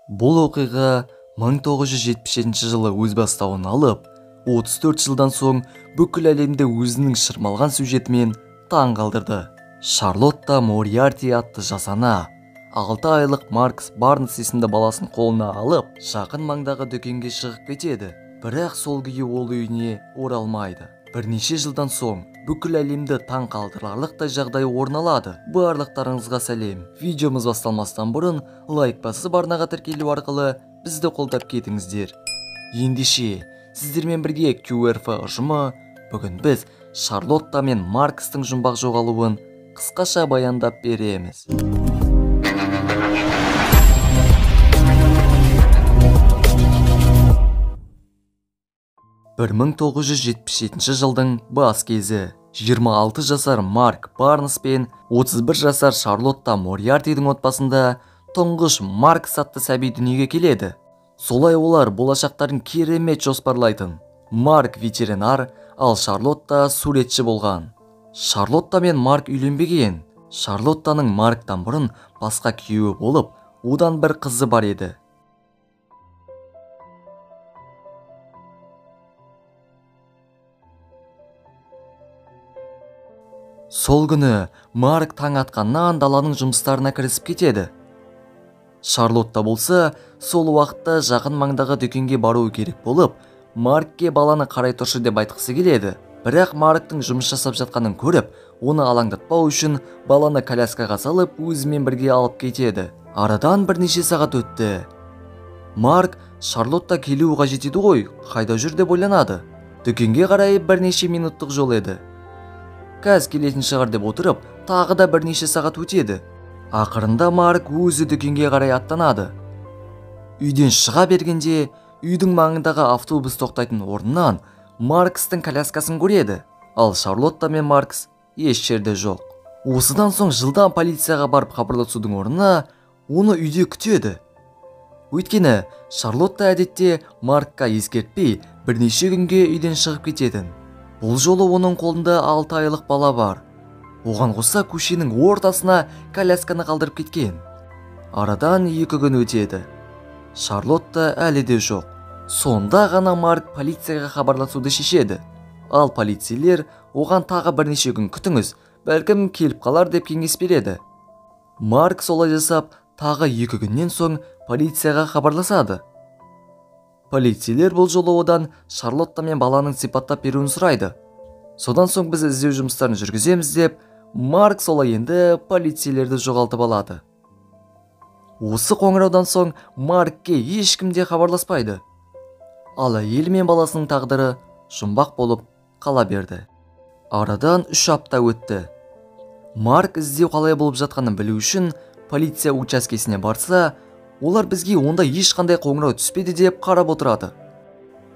Бұл оқиға 1977 жылы өз бастауын алып, 34 жылдан соң бүкіл әлемде өзінің шырмалған сюжетімен таң қалдырды. Шарлотта Мориарти атты жасана 6 айлық Маркс Барнс есімді баласын қолына алып, жақын маңдағы дүкенге шығып кетеді. Бірақ сол күйі ол үйіне оралмайды. Бірнеше жылдан соң бүкіл әлемді таң қалдырарлықтай жағдай орын алады. Барлықтарыңызға сәлем. Видеомыз басталмастан бұрын лайк басып арнаға тіркелу арқылы бізді қолдап кетіңіздер. Ендеше, сіздермен бірге QRF ұжымы бүгін біз Шарлотта мен Маркстың жұмбақ жоғалуын қысқаша баяндап береміз. 1977 жылдың бас кезі. 26 жасар Марк Барнс пен 31 жасар Шарлотта Мориартидің отбасында тұңғыш Маркс атты сәби дүниеге келеді. Солай олар болашақтарын керемет жоспарлайтын. Марк ветеринар, ал Шарлотта суретші болған. Шарлотта мен Марк үйленбеген. Шарлоттаның Марктан бұрын басқа күйеуі болып, одан бір қызы бар еді. Сол күні Марк таң атқаннан даланың жұмыстарына кірісіп кетеді. Шарлотта болса, сол уақытта жақын маңдағы дүкенге баруы керек болып, Маркке баланы қарай тұршы деп айтқысы келеді. Бірақ Марктың жұмыс жасап жатқанын көріп, оны алаңдатпау үшін баланы коляскаға салып, өзімен бірге алып кетеді. Арадан бірнеше сағат өтті. Марк Шарлотта келуі қажет еді ғой, қайда жүр деп ойланады. Дүкенге қарай бірнеше минуттық жол еді. Кәз келетін шығар деп отырып, тағы да бірнеше сағат өтеді. Ақырында Марк өзі дүкенге қарай аттанады. Үйден шыға бергенде, үйдің маңындағы автобус тоқтайтын орнынан Маркстың коляскасын көреді. Ал Шарлотта мен Маркс еш жерде жоқ. Осыдан соң жылдам полицияға барып хабарласудың орнына оны үйде күтеді. Өйткені Шарлотта әдетте Маркқа ескертпей бірнеше күнге үйден шығып кететін. Бұл жолы оның қолында 6 айлық бала бар. Оған қоса көшенің ортасына колясканы қалдырып кеткен. Арадан 2 күн өтеді. Шарлотта әлі де жоқ. Сонда ғана Марк полицияға хабарласуды шешеді. Ал полицейлер оған тағы бірнеше күн күтіңіз, бәлкім келіп қалар деп кеңес береді. Марк солай жасап, тағы 2 күннен соң полицияға хабарласады. Полицейлер бұл жолы одан Шарлотта мен баланың сипаттап беруін сұрайды. Содан соң біз іздеу жұмыстарын жүргіземіз деп, Марк солай енді полицейлерді жоғалтып алады. Осы қоңыраудан соң Маркке ешкімде хабарласпайды. Ал әйелі мен баласының тағдыры жұмбақ болып қала берді. Арадан 3 апта өтті. Марк іздеу қалай болып жатқанын білу үшін полиция учаскесіне барса, олар бізге онда ешқандай қоңырау түспеді деп қарап отырады.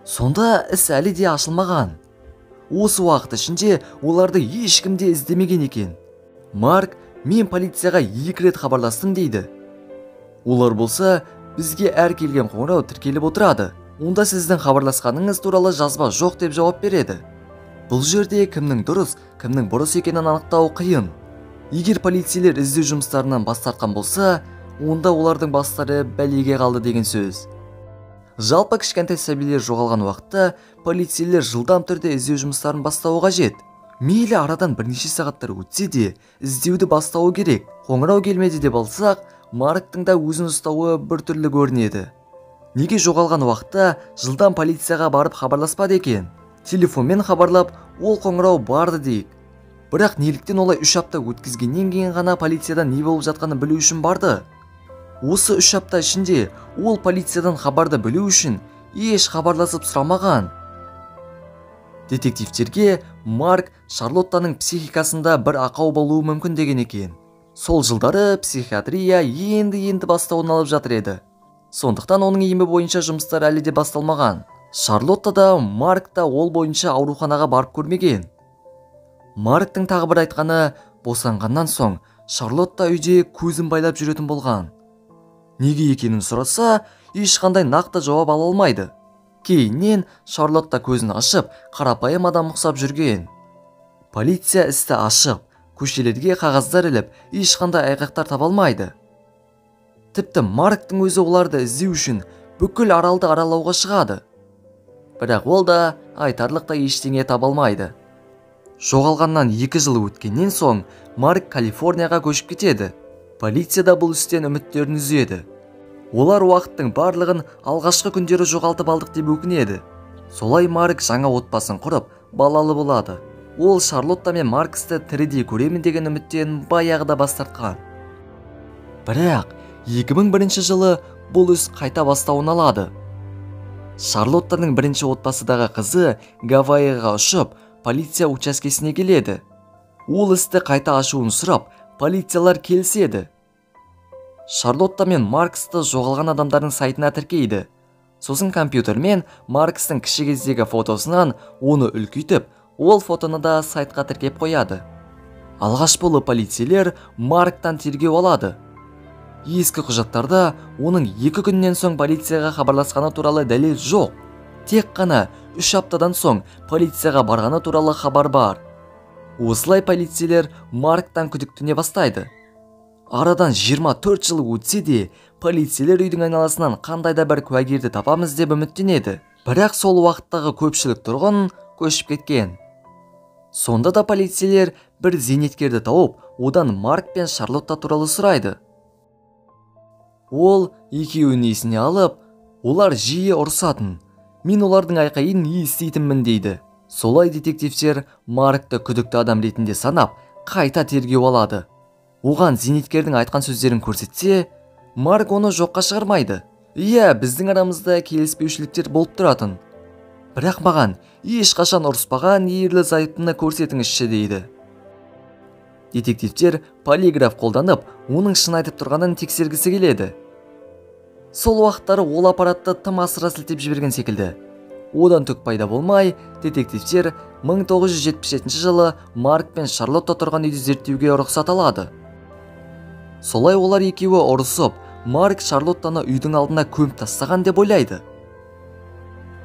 Сонда іс әлі де ашылмаған. Осы уақыт ішінде оларды ешкімде іздемеген екен. Марк, мен полицияға 2 рет хабарластым дейді. Олар болса, бізге әр келген қоңырау тіркеліп отырады. Онда сіздің хабарласқаныңыз туралы жазба жоқ деп жауап береді. Бұл жерде кімнің дұрыс, кімнің бұрыс екенін анықтау қиын. Егер полицейлер іздеу жұмыстарынан бас тартқан болса, онда олардың бастары бәлеге қалды деген сөз. Жалпы кішкентай сәбилер жоғалған уақытта полицейлер жылдам түрде іздеу жұмыстарын бастауы қажет. Мейлі арадан бірнеше сағаттар өтсе де, іздеуді бастауы керек. Қоңырау келмеді деп алсақ, Марктың да өзін ұстауы біртүрлі көрінеді. Неге жоғалған уақытта жылдам полицияға барып хабарласпады екен? Телефонмен хабарлап, ол қоңырау барды дейік. Бірақ неліктен олай 3 апта өткізгеннен кейін ғана полициядан не болып жатқанын білу үшін барды? Осы 3 апта ішінде ол полициядан хабарды білу үшін еш хабарласып сұрамаған. Детективтерге Марк Шарлоттаның психикасында бір ақау болуы мүмкін деген екен. Сол жылдары психиатрия енді бастауын алып жатыр еді. Сондықтан оның емі бойынша жұмыстар әлі де басталмаған. Шарлотта да Марк та ол бойынша ауруханаға барып көрмеген. Марктың тағы бір айтқаны, босанғаннан соң Шарлотта үйде көзін байлап жүретін болған. Неге екенін сұраса, ешқандай нақты жауап ала алмайды. Кейіннен Шарлотта көзін ашып, қарапайым адам ұқсап жүрген. Полиция істі ашып, көшелерге қағаздар іліп, ешқандай айғақтар таба алмайды. Тіпті Марктың өзі оларды іздеу үшін бүкіл аралды аралауға шығады. Бірақ ол да айтарлықтай ештеңе таба алмайды. Жоғалғаннан 2 жыл өткеннен соң Марк Калифорнияға көшіп кетеді. Полиция да бұл істен үміттерін үзеді. Олар уақыттың барлығын алғашқы күндері жоғалтып алдық деп өкінеді. Солай Марк жаңа отбасын құрып, балалы болады. Ол Шарлотта мен Марксты тірідей көремін деген үміттен баяғыда бас тартқан. Бірақ 2001 жылы бұл іс қайта бастауын алады. Шарлоттаның бірінші отбасыдағы қызы Гавайиға ұшып, полиция учаскесіне келеді. Ол істі қайта ашуын сұрап, полициялар келіседі. Шарлотта мен Марксты жоғалған адамдардың сайтына тіркейді. Сосын компьютермен Маркстың кіші кездегі фотосынан оны үлкейтіп, ол фотоны да сайтқа тіркеп қояды. Алғаш болып полицейлер Марктан тергеу алады. Ескі құжаттарда оның 2 күннен соң полицияға хабарласқаны туралы дәлел жоқ. Тек қана 3 аптадан соң полицияға барғаны туралы хабар бар. Осылай полицейлер Марктан күдіктене бастайды. Арадан 24 жыл өтсе де, полицейлер үйдің айналасынан қандай да бір куәгерді тапамыз деп үміттенеді. Бірақ сол уақыттағы көпшілік тұрғын көшіп кеткен. Сонда да полицейлер бір зейнеткерді тауып, одан Марк пен Шарлотта туралы сұрайды. Ол екеуін есіне алып, олар жиі ұрсатын. Мен олардың айқайын еститінмін дейді. Солай детективтер Маркты күдікті адам ретінде санап, қайта тергеу алады. Оған зейнеткердің айтқан сөздерін көрсетсе, Марк оны жоққа шығармайды. Иә, біздің арамызда келіспеушіліктер болып тұратын. Бірақ маған ешқашан ұрыспаған ерлі зайыптыны көрсетіңізші дейді. Детективтер полиграф қолданып, оның шын айтып тұрғанын тексергісі келеді. Сол уақыттары ол аппаратты тым асыра сілтеп жіберген секілді. Одан түк пайда болмай, детективтер 1977 жылы Марк пен Шарлотта тұрған үйді зерттеуге рұқсат алады. Солай олар екеуі ұрысып, Марк Шарлоттаны үйдің алдына көміп тастаған деп ойлайды.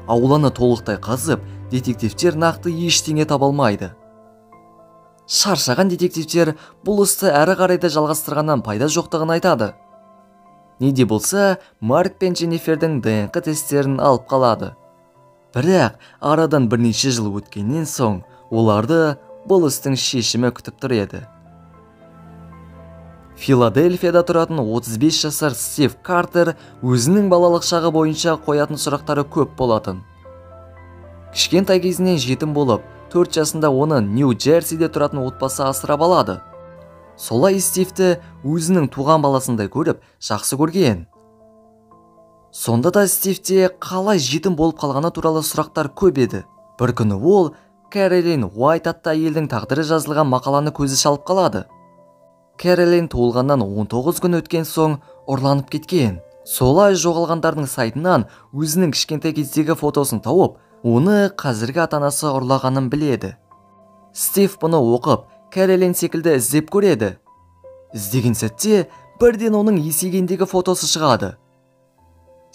Ауланы толықтай қазып, детективтер нақты ештеңе таба алмайды. Шаршаған детективтер бұл істі әрі қарайда жалғастырғаннан пайда жоқтығын айтады. Не де болса, Марк пен Дженнифердің ДНК тесттерін алып қалады. Бірақ арадан бірнеше жыл өткеннен соң оларды бұл істің шешімі күтіп тұр еді. Филадельфияда тұратын 35 жасар Стив Картер өзінің балалық шағы бойынша қоятын сұрақтары көп болатын. Кішкентай кезінен жетім болып, 4 жасында оны Нью-Джерсиде тұратын отбасы асырап алады. Солай Стивті өзінің туған баласындай көріп, жақсы көрген. Сонда да Стивте қалай жетім болып қалғаны туралы сұрақтар көп еді. Бір күні ол Кэролин Уайт атты әйелдің тағдыры жазылған мақаланы көзі шалып қалады. Кэролин туылғаннан 19 күн өткен соң ұрланып кеткен. Солай жоғалғандардың сайтынан өзінің кішкентай кездегі фотосын тауып, оны қазіргі ата-анасы ұрлағанын біледі. Стив бұны оқып, Кэролин секілді іздеп көреді. Іздеген сәтте бірден оның есейгендегі фотосы шығады.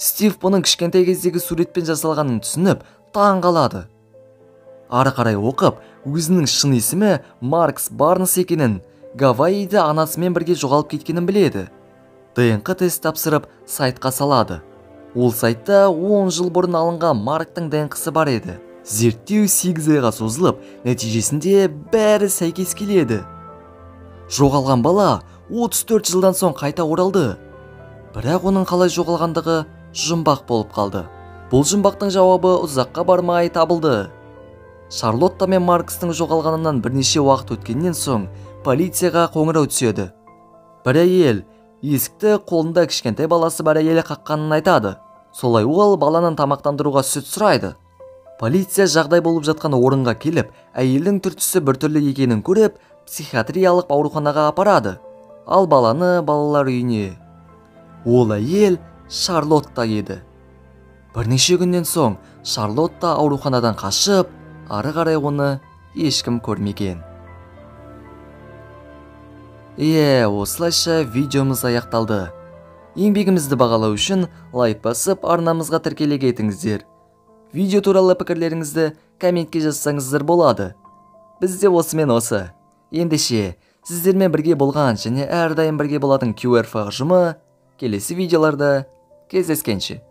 Стив бұның кішкентай кездегі суретпен жасалғанын түсініп, таң қалады. Ары қарай оқып, өзінің шын есімі Маркс Барнс екенін, Гавайиде анасымен бірге жоғалып кеткенін біледі. ДНК тест тапсырып, сайтқа салады. Ол сайтта 10 жыл бұрын алынған Марктың ДНК-сы бар еді. Зерттеу 8 айға созылып, нәтижесінде бәрі сәйкес келеді. Жоғалған бала 34 жылдан соң қайта оралды. Бірақ оның қалай жоғалғандығы жұмбақ болып қалды. Бұл жұмбақтың жауабы ұзаққа бармай табылды. Шарлотта мен Маркстың жоғалғанынан бірнеше уақыт өткеннен соң полицияға қоңырау түседі. Бір әйел есікті қолында кішкентай баласы бар әйелі қаққанын айтады. Солай ол баланын тамақтандыруға сүт сұрайды. Полиция жағдай болып жатқан орынға келіп, әйелдің түр-түсі біртүрлі екенін көріп, психиатриялық ауруханаға апарады. Ал баланы балалар үйіне. Ол әйел Шарлотта еді. Бірнеше күннен соң Шарлотта ауруханадан қашып, ары қарай оны ешкім көрмеген. Осылайша видеомыз аяқталды. Еңбегімізді бағалау үшін лайк басып, арнамызға тіркеле кетіңіздер. Видео туралы пікірлеріңізді комментке жазсаңыздар болады. Бізде осымен осы. Ендеше, сіздермен бірге болған және әрдайым бірге болатын QRF ұжымы келесі видеоларда кездескенше.